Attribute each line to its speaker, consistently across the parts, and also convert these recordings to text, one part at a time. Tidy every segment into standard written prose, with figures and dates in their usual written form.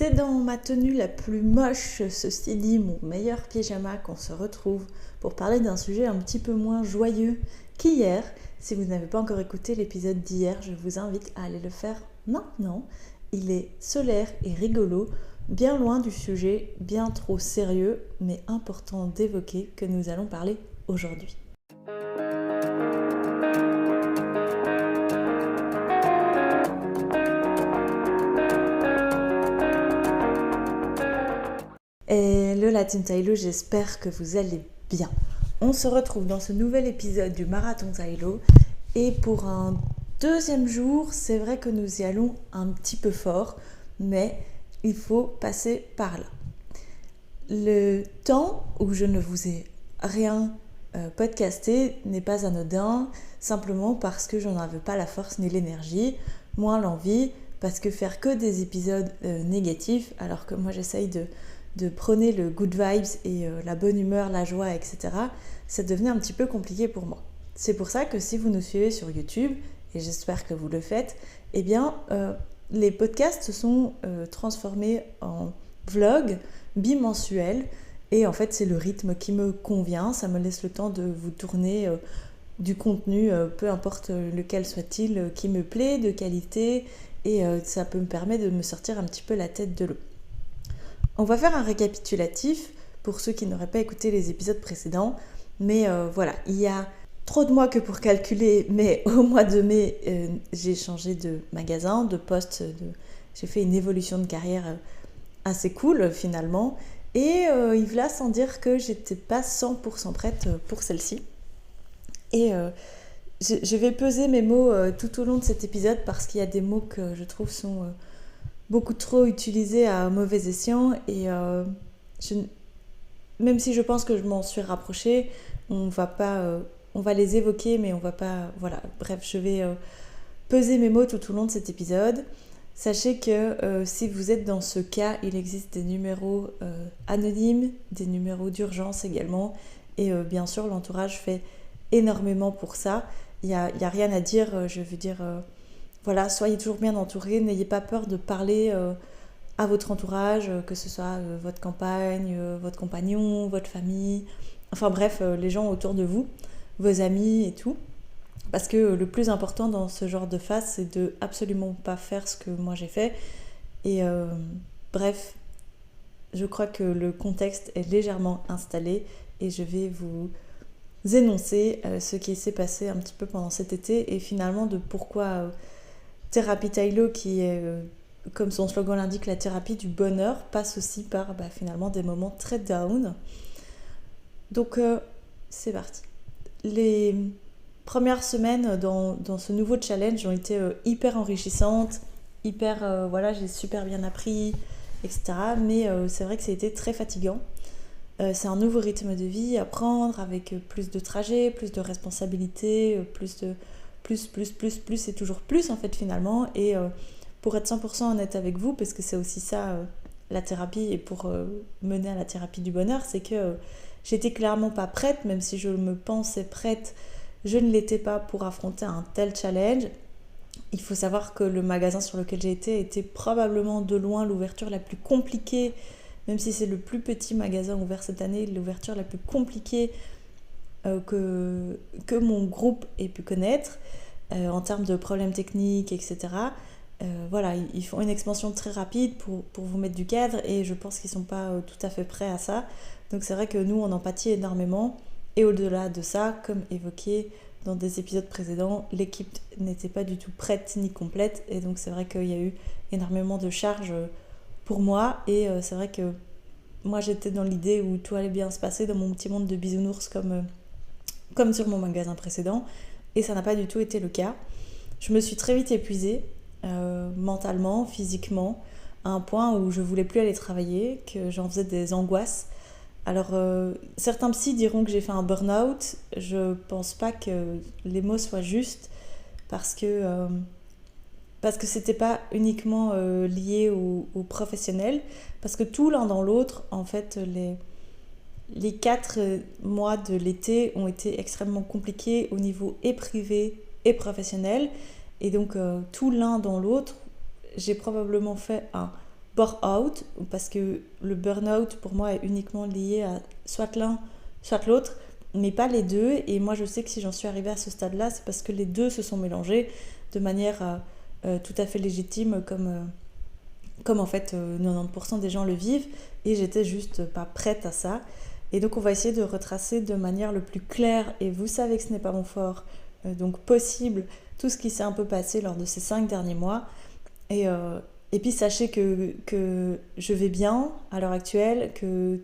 Speaker 1: C'est dans ma tenue la plus moche, ceci dit mon meilleur pyjama, qu'on se retrouve pour parler d'un sujet un petit peu moins joyeux qu'hier. Si vous n'avez pas encore écouté l'épisode d'hier, je vous invite à aller le faire maintenant. Il est solaire et rigolo, bien loin du sujet bien trop sérieux, mais important d'évoquer que nous allons parler aujourd'hui. Hello la Team Tylo, j'espère que vous allez bien. On se retrouve dans ce nouvel épisode du Marathon Tylo et pour un deuxième jour, c'est vrai que nous y allons un petit peu fort, mais il faut passer par là. Le temps où je ne vous ai rien podcasté n'est pas anodin, simplement parce que je n'en avais pas la force ni l'énergie, moins l'envie, parce que faire que des épisodes négatifs, alors que moi j'essaye de prôner le good vibes et la bonne humeur, la joie, etc., ça devenait un petit peu compliqué pour moi. C'est pour ça que si vous nous suivez sur YouTube, et j'espère que vous le faites, eh bien, les podcasts se sont transformés en vlogs bimensuels, et en fait, c'est le rythme qui me convient, ça me laisse le temps de vous tourner du contenu, peu importe lequel soit-il, qui me plaît, de qualité, et ça peut me permettre de me sortir un petit peu la tête de l'eau. On va faire un récapitulatif pour ceux qui n'auraient pas écouté les épisodes précédents. Mais voilà, il y a trop de mois que pour calculer, mais au mois de mai, j'ai changé de magasin, de poste. J'ai fait une évolution de carrière assez cool finalement. Et il va sans dire que j'étais pas 100% prête pour celle-ci. Et je vais peser mes mots tout au long de cet épisode parce qu'il y a des mots que je trouve sont beaucoup trop utilisés à mauvais escient et même si je pense que je m'en suis rapprochée, on va les évoquer mais on va pas, voilà, bref, je vais peser mes mots tout au long de cet épisode. Sachez que si vous êtes dans ce cas, il existe des numéros anonymes, des numéros d'urgence également, et bien sûr l'entourage fait énormément pour ça. Il y a rien à dire, je veux dire voilà, soyez toujours bien entourés, n'ayez pas peur de parler à votre entourage, que ce soit votre compagne, votre compagnon, votre famille, enfin bref, les gens autour de vous, vos amis et tout. Parce que le plus important dans ce genre de phase, c'est de absolument pas faire ce que moi j'ai fait. Et bref, je crois que le contexte est légèrement installé et je vais vous énoncer ce qui s'est passé un petit peu pendant cet été et finalement de pourquoi Thérapie Tylo, qui est, comme son slogan l'indique, la thérapie du bonheur, passe aussi par finalement des moments très down. Donc c'est parti. Les premières semaines dans ce nouveau challenge ont été hyper enrichissantes, voilà, j'ai super bien appris, etc. Mais c'est vrai que ça a été très fatigant. C'est un nouveau rythme de vie à prendre avec plus de trajets, plus de responsabilités, plus et toujours plus en fait finalement. Et pour être 100% honnête avec vous, parce que c'est aussi ça la thérapie, et pour mener à la thérapie du bonheur, c'est que j'étais clairement pas prête, même si je me pensais prête, je ne l'étais pas pour affronter un tel challenge. Il faut savoir que le magasin sur lequel j'ai été était probablement de loin l'ouverture la plus compliquée, même si c'est le plus petit magasin ouvert cette année, l'ouverture la plus compliquée que mon groupe ait pu connaître en termes de problèmes techniques, etc. Voilà, ils font une expansion très rapide pour vous mettre du cadre et je pense qu'ils ne sont pas tout à fait prêts à ça. Donc c'est vrai que nous, on en pâtit énormément. Et au-delà de ça, comme évoqué dans des épisodes précédents, l'équipe n'était pas du tout prête ni complète. Et donc c'est vrai qu'il y a eu énormément de charges pour moi. Et c'est vrai que moi, j'étais dans l'idée où tout allait bien se passer dans mon petit monde de bisounours comme sur mon magasin précédent. Et ça n'a pas du tout été le cas. Je me suis très vite épuisée, mentalement, physiquement, à un point où je voulais plus aller travailler, que j'en faisais des angoisses. Alors, certains psys diront que j'ai fait un burn-out. Je pense pas que les mots soient justes parce que c'était pas uniquement lié au professionnel, parce que tout l'un dans l'autre, en fait, les 4 mois de l'été ont été extrêmement compliqués au niveau et privé et professionnel. Et donc, tout l'un dans l'autre, j'ai probablement fait un bore-out, parce que le burn-out pour moi est uniquement lié à soit l'un, soit l'autre, mais pas les deux. Et moi je sais que si j'en suis arrivée à ce stade-là, c'est parce que les deux se sont mélangés de manière tout à fait légitime, comme en fait 90% des gens le vivent, et j'étais juste pas prête à ça. Et donc on va essayer de retracer de manière le plus claire, et vous savez que ce n'est pas mon fort, donc possible, tout ce qui s'est un peu passé lors de ces 5 derniers mois. Et puis sachez que je vais bien à l'heure actuelle, que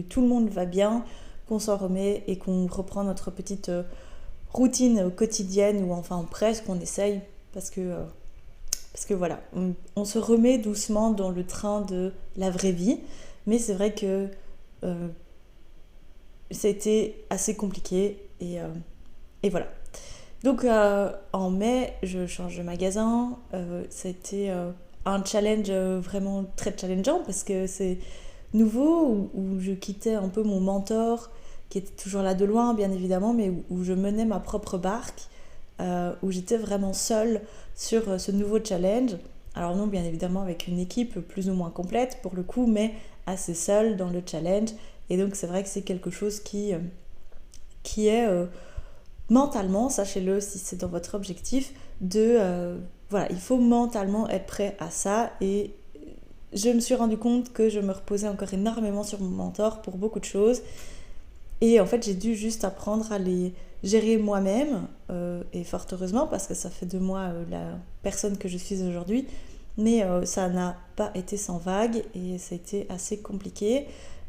Speaker 1: tout le monde va bien, qu'on s'en remet et qu'on reprend notre petite routine quotidienne, ou enfin presque, on essaye, parce que voilà, on se remet doucement dans le train de la vraie vie. Mais c'est vrai que euh, ça a été assez compliqué, et voilà. Donc en mai, je change de magasin. Ça a été un challenge vraiment très challengeant, parce que c'est nouveau, où je quittais un peu mon mentor, qui était toujours là de loin bien évidemment, mais où je menais ma propre barque, où j'étais vraiment seule sur ce nouveau challenge. Alors non, bien évidemment avec une équipe plus ou moins complète pour le coup, mais assez seule dans le challenge. Et donc c'est vrai que c'est quelque chose qui est mentalement, sachez-le si c'est dans votre objectif, voilà, il faut mentalement être prêt à ça. Et je me suis rendu compte que je me reposais encore énormément sur mon mentor pour beaucoup de choses. Et en fait, j'ai dû juste apprendre à les gérer moi-même, et fort heureusement, parce que ça fait de moi la personne que je suis aujourd'hui. Mais ça n'a pas été sans vague, et ça a été assez compliqué.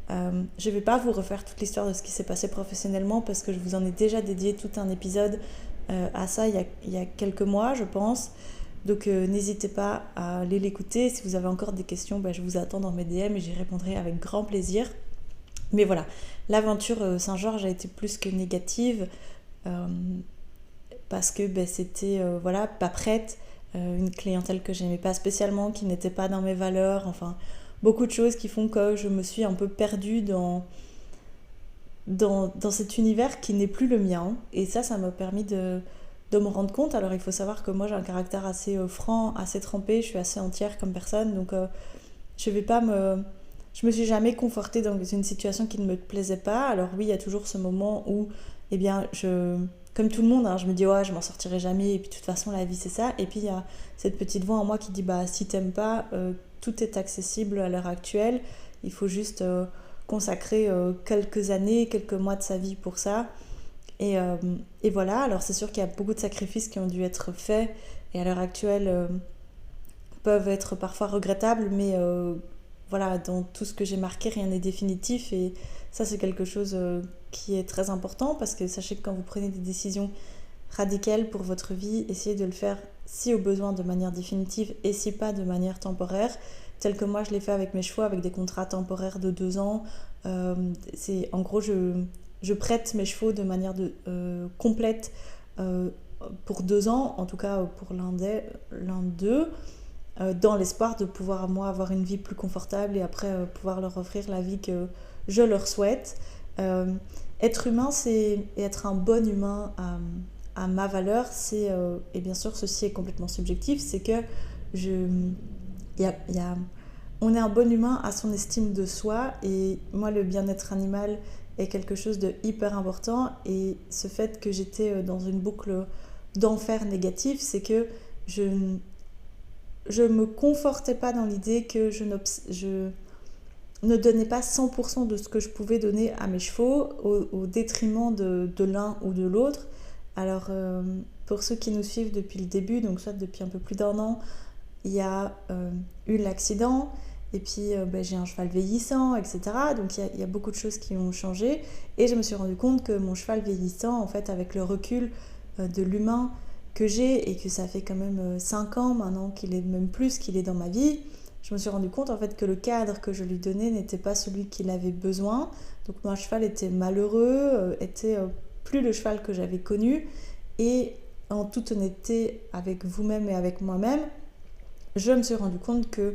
Speaker 1: Je ne vais pas vous refaire toute l'histoire de ce qui s'est passé professionnellement, parce que je vous en ai déjà dédié tout un épisode à ça il y a quelques mois, je pense. Donc n'hésitez pas à aller l'écouter. Si vous avez encore des questions, je vous attends dans mes DM et j'y répondrai avec grand plaisir. Mais voilà, l'aventure Saint-Georges a été plus que négative, euh, parce que c'était voilà, pas prête, une clientèle que j'aimais pas spécialement, qui n'était pas dans mes valeurs, enfin beaucoup de choses qui font que je me suis un peu perdue dans cet univers qui n'est plus le mien. Et ça m'a permis de me rendre compte. Alors il faut savoir que moi j'ai un caractère assez franc, assez trempé, je suis assez entière comme personne, donc je vais pas me... Je me suis jamais confortée dans une situation qui ne me plaisait pas. Alors oui, il y a toujours ce moment où, eh bien, comme tout le monde, hein, je me dis ouais, je m'en sortirai jamais, et puis de toute façon la vie c'est ça. Et puis il y a cette petite voix en moi qui dit si t'aimes pas, tout est accessible à l'heure actuelle. Il faut juste consacrer quelques années, quelques mois de sa vie pour ça. Et, euh, et voilà. Alors c'est sûr qu'il y a beaucoup de sacrifices qui ont dû être faits, et à l'heure actuelle peuvent être parfois regrettables, mais voilà, dans tout ce que j'ai marqué, rien n'est définitif. Et ça, c'est quelque chose qui est très important, parce que sachez que quand vous prenez des décisions radicales pour votre vie, essayez de le faire, si au besoin, de manière définitive, et si pas, de manière temporaire, tel que moi je l'ai fait avec mes chevaux, avec des contrats temporaires de 2 ans. En gros, je prête mes chevaux de manière complète, euh, pour 2 ans, en tout cas pour l'un d'eux, dans l'espoir de pouvoir, moi, avoir une vie plus confortable, et après pouvoir leur offrir la vie que je leur souhaite. Euh, Être humain, et être un bon humain à ma valeur, et bien sûr ceci est complètement subjectif, c'est que je, y a, on est un bon humain à son estime de soi, et moi le bien-être animal est quelque chose de hyper important. Et ce fait que j'étais dans une boucle d'enfer négatif, c'est que je me confortais pas dans l'idée que je ne donnais pas 100% de ce que je pouvais donner à mes chevaux, au détriment de l'un ou de l'autre. Alors pour ceux qui nous suivent depuis le début, donc soit depuis un peu plus d'1 an, il y a eu l'accident, et puis j'ai un cheval vieillissant, etc. Donc il y a beaucoup de choses qui ont changé, et je me suis rendu compte que mon cheval vieillissant, en fait, avec le recul de l'humain que j'ai, et que ça fait quand même 5 ans maintenant qu'il est, même plus, qu'il est dans ma vie, je me suis rendu compte, en fait, que le cadre que je lui donnais n'était pas celui qu'il avait besoin. Donc mon cheval était malheureux, était plus le cheval que j'avais connu. Et en toute honnêteté avec vous-même et avec moi-même, je me suis rendu compte que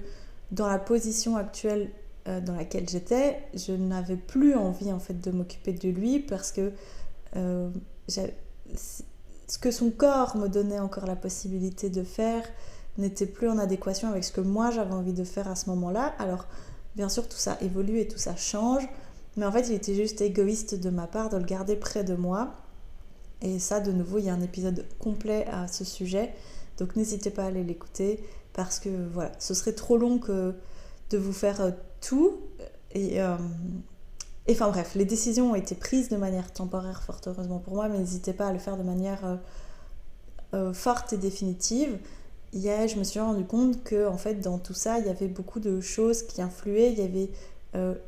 Speaker 1: dans la position actuelle dans laquelle j'étais, je n'avais plus envie, en fait, de m'occuper de lui, parce que euh, ce que son corps me donnait encore la possibilité de faire, n'était plus en adéquation avec ce que moi j'avais envie de faire à ce moment-là. Alors bien sûr tout ça évolue et tout ça change, mais en fait il était juste égoïste de ma part de le garder près de moi. Et ça, de nouveau, il y a un épisode complet à ce sujet, donc n'hésitez pas à aller l'écouter, parce que voilà, ce serait trop long de vous faire tout. Et enfin bref, les décisions ont été prises de manière temporaire, fort heureusement pour moi, mais n'hésitez pas à le faire de manière forte et définitive. Hier, je me suis rendu compte que en fait, dans tout ça, il y avait beaucoup de choses qui influaient. Il y avait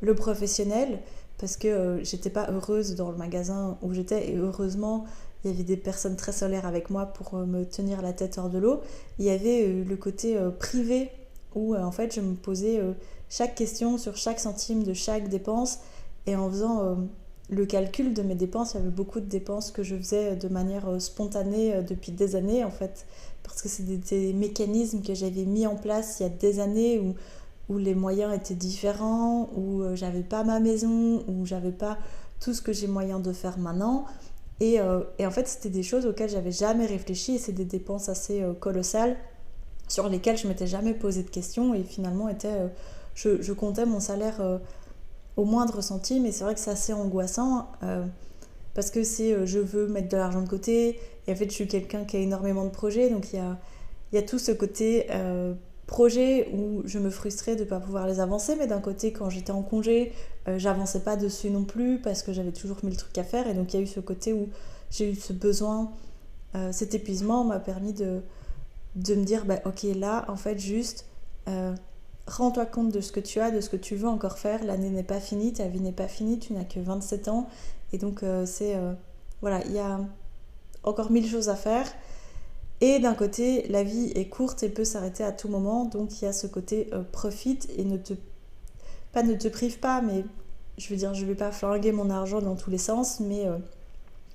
Speaker 1: le professionnel, parce que j'étais pas heureuse dans le magasin où j'étais, et heureusement, il y avait des personnes très solaires avec moi pour me tenir la tête hors de l'eau. Il y avait le côté privé, où en fait, je me posais chaque question sur chaque centime de chaque dépense, et en faisant le calcul de mes dépenses, il y avait beaucoup de dépenses que je faisais de manière spontanée depuis des années en fait, parce que c'est des mécanismes que j'avais mis en place il y a des années où les moyens étaient différents, où j'avais pas ma maison, où j'avais pas tout ce que j'ai moyen de faire maintenant. Et en fait, c'était des choses auxquelles j'avais jamais réfléchi, et c'est des dépenses assez colossales sur lesquelles je m'étais jamais posé de questions, et finalement je comptais mon salaire au moindre centime, et c'est vrai que c'est assez angoissant parce que je veux mettre de l'argent de côté, et en fait je suis quelqu'un qui a énormément de projets, donc il y a tout ce côté projet où je me frustrais de ne pas pouvoir les avancer, mais d'un côté quand j'étais en congé, j'avançais pas dessus non plus parce que j'avais toujours mille trucs à faire, et donc il y a eu ce côté où j'ai eu ce besoin, cet épuisement m'a permis de me dire bah, ok, là en fait juste rends-toi compte de ce que tu as, de ce que tu veux encore faire. L'année n'est pas finie, ta vie n'est pas finie, tu n'as que 27 ans, et donc voilà, il y a encore mille choses à faire. Et d'un côté, la vie est courte et peut s'arrêter à tout moment, donc il y a ce côté profite, et ne te prive pas, mais je veux dire, je vais pas flinguer mon argent dans tous les sens, mais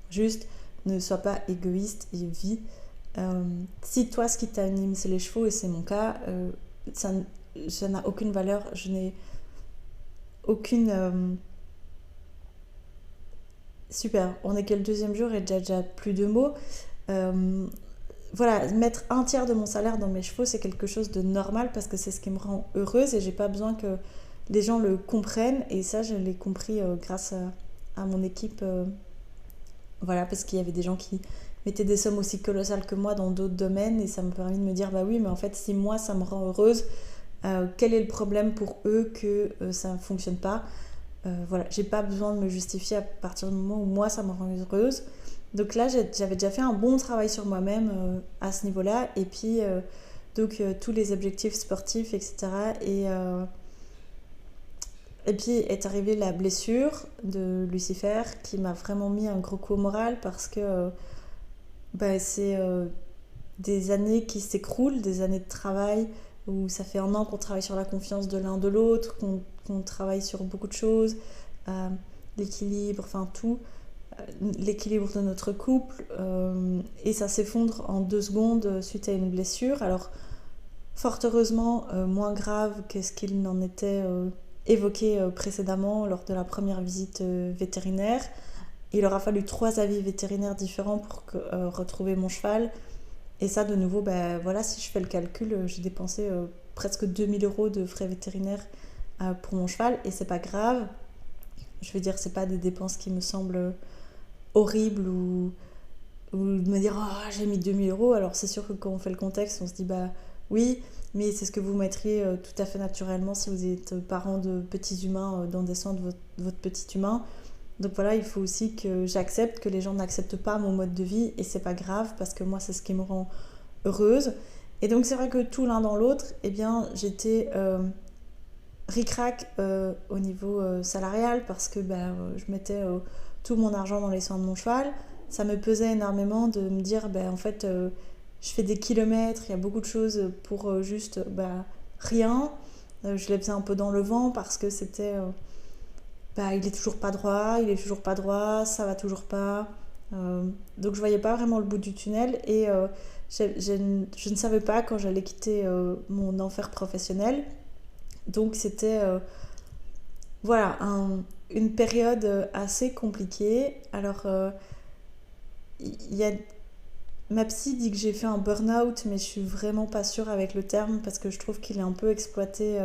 Speaker 1: juste ne sois pas égoïste et vis. Si toi ce qui t'anime c'est les chevaux, et c'est mon cas, ça n'a aucune valeur, je n'ai aucune... Super, on est que le deuxième jour et déjà plus de mots. Euh, voilà, mettre un tiers de mon salaire dans mes chevaux, c'est quelque chose de normal, parce que c'est ce qui me rend heureuse, et j'ai pas besoin que les gens le comprennent, et ça je l'ai compris grâce à mon équipe. Voilà, parce qu'il y avait des gens qui mettaient des sommes aussi colossales que moi dans d'autres domaines, et ça m'a permis de me dire bah oui, mais en fait si moi ça me rend heureuse, quel est le problème pour eux que ça ne fonctionne pas. Voilà, j'ai pas besoin de me justifier à partir du moment où moi ça me rend heureuse. Donc là j'avais déjà fait un bon travail sur moi-même à ce niveau-là, et puis tous les objectifs sportifs, etc. Et puis est arrivée la blessure de Lucifer, qui m'a vraiment mis un gros coup au moral, parce que bah, c'est des années qui s'écroulent, des années de travail où ça fait un an qu'on travaille sur la confiance de l'un de l'autre, qu'on travaille sur beaucoup de choses, euh, l'équilibre, enfin tout, l'équilibre de notre couple, et ça s'effondre en 2 secondes suite à une blessure. Alors, fort heureusement, moins grave que ce qu'il n'en était évoqué précédemment lors de la première visite vétérinaire. Il aura fallu 3 avis vétérinaires différents pour retrouver mon cheval. Et ça, de nouveau, bah, voilà, si je fais le calcul, j'ai dépensé presque 2000 € de frais vétérinaires pour mon cheval, et c'est pas grave. Je veux dire, c'est pas des dépenses qui me semblent horribles, ou de me dire oh, j'ai mis 2000 €. Alors c'est sûr que quand on fait le contexte, on se dit bah oui, mais c'est ce que vous mettriez tout à fait naturellement si vous êtes parent de petits humains dans des soins de votre petit humain. Donc voilà, il faut aussi que j'accepte que les gens n'acceptent pas mon mode de vie, et c'est pas grave, parce que moi c'est ce qui me rend heureuse. Et donc c'est vrai que tout l'un dans l'autre, eh bien j'étais ric-rac au niveau salarial, parce que je mettais tout mon argent dans les soins de mon cheval. Ça me pesait énormément de me dire en fait je fais des kilomètres, il y a beaucoup de choses pour juste rien. Je les faisais un peu dans le vent, parce que c'était il est toujours pas droit, il est toujours pas droit, ça va toujours pas. Donc je voyais pas vraiment le bout du tunnel, et je ne savais pas quand j'allais quitter mon enfer professionnel. Donc c'était voilà une période assez compliquée. Alors il y a ma psy dit que j'ai fait un burn-out, mais je suis vraiment pas sûre avec le terme parce que je trouve qu'il est un peu exploité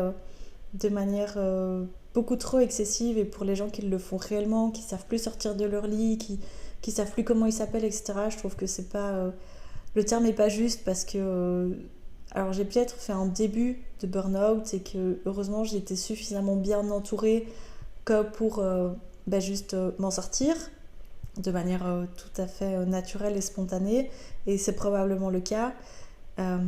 Speaker 1: de manière beaucoup trop excessive et pour les gens qui le font réellement, qui savent plus sortir de leur lit, qui savent plus comment ils s'appellent, etc. Je trouve que c'est pas le terme est pas juste parce que alors j'ai peut-être fait un début de burn-out et que heureusement j'ai été suffisamment bien entourée que pour juste m'en sortir de manière tout à fait naturelle et spontanée et c'est probablement le cas. Euh,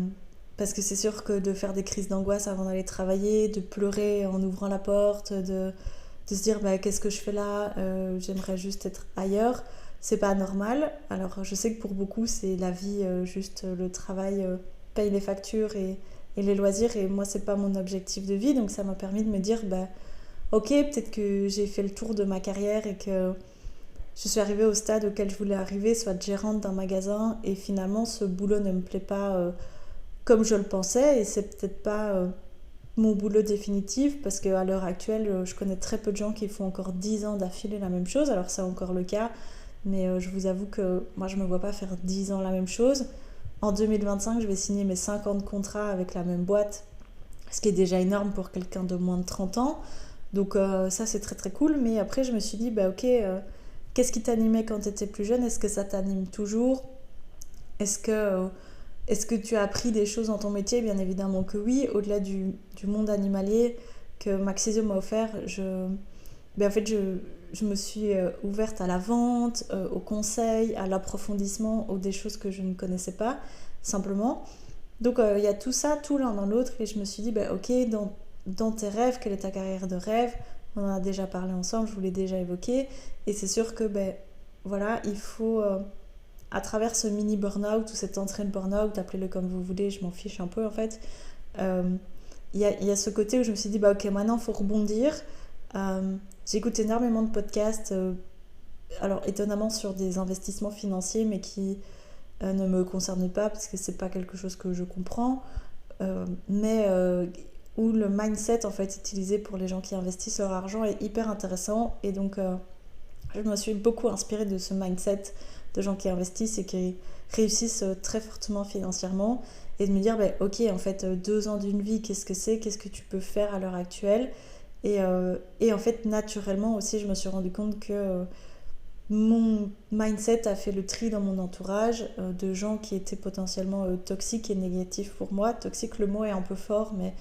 Speaker 1: Parce que c'est sûr que de faire des crises d'angoisse avant d'aller travailler, de pleurer en ouvrant la porte, de se dire bah, qu'est-ce que je fais là, j'aimerais juste être ailleurs, c'est pas normal. Alors je sais que pour beaucoup c'est la vie, juste le travail paye les factures et les loisirs et moi c'est pas mon objectif de vie donc ça m'a permis de me dire bah ok peut-être que j'ai fait le tour de ma carrière et que je suis arrivée au stade auquel je voulais arriver, soit gérante d'un magasin et finalement ce boulot ne me plaît pas comme je le pensais et c'est peut-être pas mon boulot définitif parce qu'à l'heure actuelle je connais très peu de gens qui font encore 10 ans d'affilée la même chose, alors c'est encore le cas mais je vous avoue que moi je me vois pas faire 10 ans la même chose. En 2025 je vais signer mes 50 contrats avec la même boîte, ce qui est déjà énorme pour quelqu'un de moins de 30 ans donc ça c'est très très cool mais après je me suis dit bah ok qu'est-ce qui t'animait quand tu étais plus jeune, est-ce que ça t'anime toujours, est-ce que est-ce que tu as appris des choses dans ton métier? Bien évidemment que oui. Au-delà du monde animalier que Maxisio m'a offert, en fait, je me suis ouverte à la vente, au conseil, à l'approfondissement, aux des choses que je ne connaissais pas, simplement. Donc il y a tout ça, tout l'un dans l'autre, et je me suis dit, ok, dans tes rêves, quelle est ta carrière de rêve? On en a déjà parlé ensemble, je vous l'ai déjà évoqué, et c'est sûr que voilà, il faut à travers ce mini burn-out ou cette entrée de burn-out, appelez-le comme vous voulez, je m'en fiche un peu en fait, euh, il y a ce côté où je me suis dit, ok, maintenant il faut rebondir. J'écoute énormément de podcasts, alors étonnamment sur des investissements financiers, mais qui ne me concernent pas parce que c'est pas quelque chose que je comprends, mais où le mindset en fait utilisé pour les gens qui investissent leur argent est hyper intéressant et donc je me suis beaucoup inspirée de ce mindset de gens qui investissent et qui réussissent très fortement financièrement et de me dire ok en fait 2 ans d'une vie qu'est-ce que c'est, qu'est-ce que tu peux faire à l'heure actuelle et en fait naturellement aussi je me suis rendu compte que mon mindset a fait le tri dans mon entourage de gens qui étaient potentiellement toxiques et négatifs pour moi. Toxique, le mot est un peu fort, mais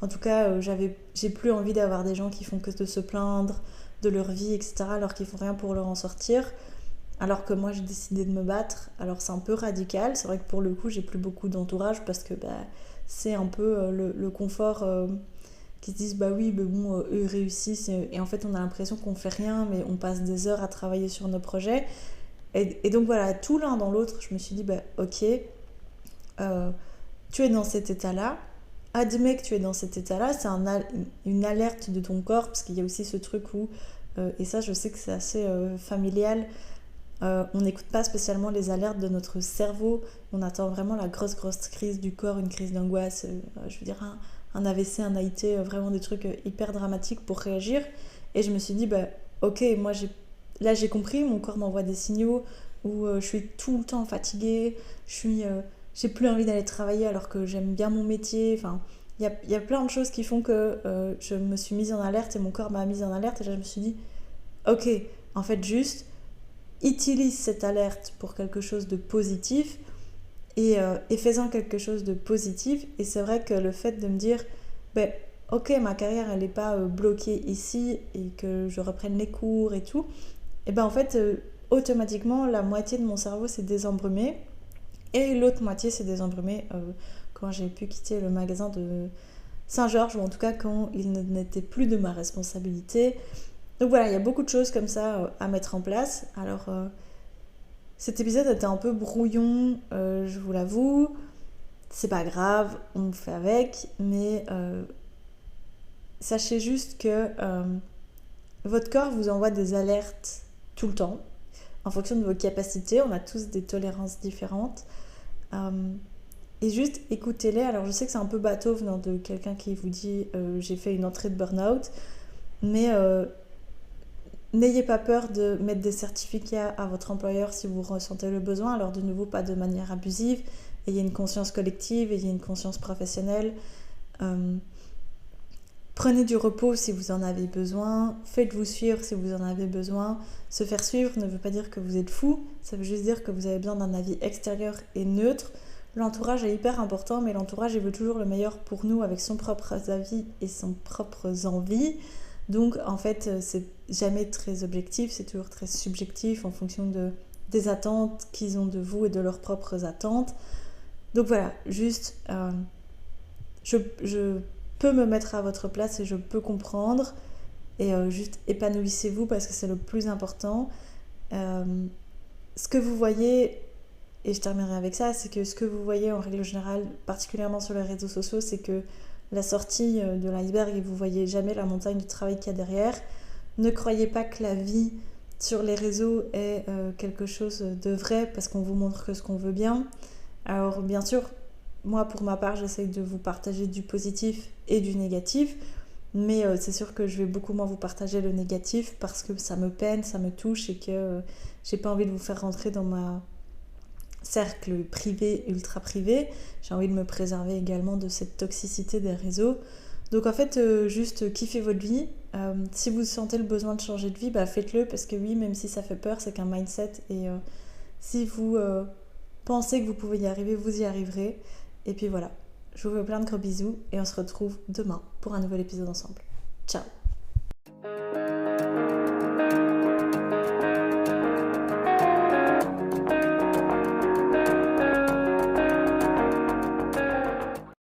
Speaker 1: en tout cas, j'ai plus envie d'avoir des gens qui font que de se plaindre de leur vie, etc., alors qu'ils font rien pour leur en sortir. Alors que moi, j'ai décidé de me battre. Alors c'est un peu radical. C'est vrai que pour le coup, j'ai plus beaucoup d'entourage parce que c'est un peu le confort qui se disent bah oui, mais bon, eux réussissent et en fait, on a l'impression qu'on fait rien, mais on passe des heures à travailler sur nos projets. Et donc voilà, tout l'un dans l'autre, je me suis dit ok, tu es dans cet état-là. Admets que tu es dans cet état-là, c'est une alerte de ton corps, parce qu'il y a aussi ce truc où, et ça je sais que c'est assez familial, on n'écoute pas spécialement les alertes de notre cerveau, on attend vraiment la grosse crise du corps, une crise d'angoisse, je veux dire un AVC, un AIT, vraiment des trucs hyper dramatiques pour réagir. Et je me suis dit, ok, moi là j'ai compris, mon corps m'envoie des signaux où je suis tout le temps fatiguée, j'ai plus envie d'aller travailler alors que j'aime bien mon métier. Enfin, il y a plein de choses qui font que je me suis mise en alerte et mon corps m'a mise en alerte. Et là, je me suis dit, ok, en fait, juste utilise cette alerte pour quelque chose de positif et fais-en quelque chose de positif. Et c'est vrai que le fait de me dire, ok, ma carrière, elle n'est pas bloquée ici et que je reprenne les cours et tout, et en fait, automatiquement, la moitié de mon cerveau s'est désembrumée. Et l'autre moitié s'est désembrumée quand j'ai pu quitter le magasin de Saint-Georges, ou en tout cas quand il n'était plus de ma responsabilité. Donc voilà, il y a beaucoup de choses comme ça à mettre en place. Alors cet épisode était un peu brouillon, je vous l'avoue. C'est pas grave, on fait avec, mais sachez juste que votre corps vous envoie des alertes tout le temps en fonction de vos capacités. On a tous des tolérances différentes. Et juste écoutez-les. Alors je sais que c'est un peu bateau venant de quelqu'un qui vous dit j'ai fait une entrée de burn-out, mais n'ayez pas peur de mettre des certificats à votre employeur si vous ressentez le besoin. Alors de nouveau, pas de manière abusive. Ayez une conscience collective, ayez une conscience professionnelle. Prenez du repos si vous en avez besoin. Faites-vous suivre si vous en avez besoin. Se faire suivre ne veut pas dire que vous êtes fou. Ça veut juste dire que vous avez besoin d'un avis extérieur et neutre. L'entourage est hyper important, mais l'entourage il veut toujours le meilleur pour nous avec son propre avis et son propre envie. Donc en fait, c'est jamais très objectif, c'est toujours très subjectif en fonction des attentes qu'ils ont de vous et de leurs propres attentes. Donc voilà, juste, je peux me mettre à votre place et je peux comprendre. Et juste épanouissez-vous parce que c'est le plus important. Ce que vous voyez, et je terminerai avec ça, c'est que ce que vous voyez en règle générale, particulièrement sur les réseaux sociaux, c'est que la sortie de l'iceberg et vous voyez jamais la montagne du travail qu'il y a derrière. Ne croyez pas que la vie sur les réseaux est quelque chose de vrai parce qu'on vous montre que ce qu'on veut bien. Alors bien sûr, moi pour ma part j'essaye de vous partager du positif et du négatif, mais c'est sûr que je vais beaucoup moins vous partager le négatif parce que ça me peine, ça me touche et que j'ai pas envie de vous faire rentrer dans ma cercle privé, ultra privé. J'ai envie de me préserver également de cette toxicité des réseaux. Donc en fait, juste kiffez votre vie. Si vous sentez le besoin de changer de vie, faites-le parce que oui, même si ça fait peur, c'est qu'un mindset et si vous pensez que vous pouvez y arriver, vous y arriverez. Et puis voilà, je vous fais plein de gros bisous et on se retrouve demain pour un nouvel épisode ensemble. Ciao!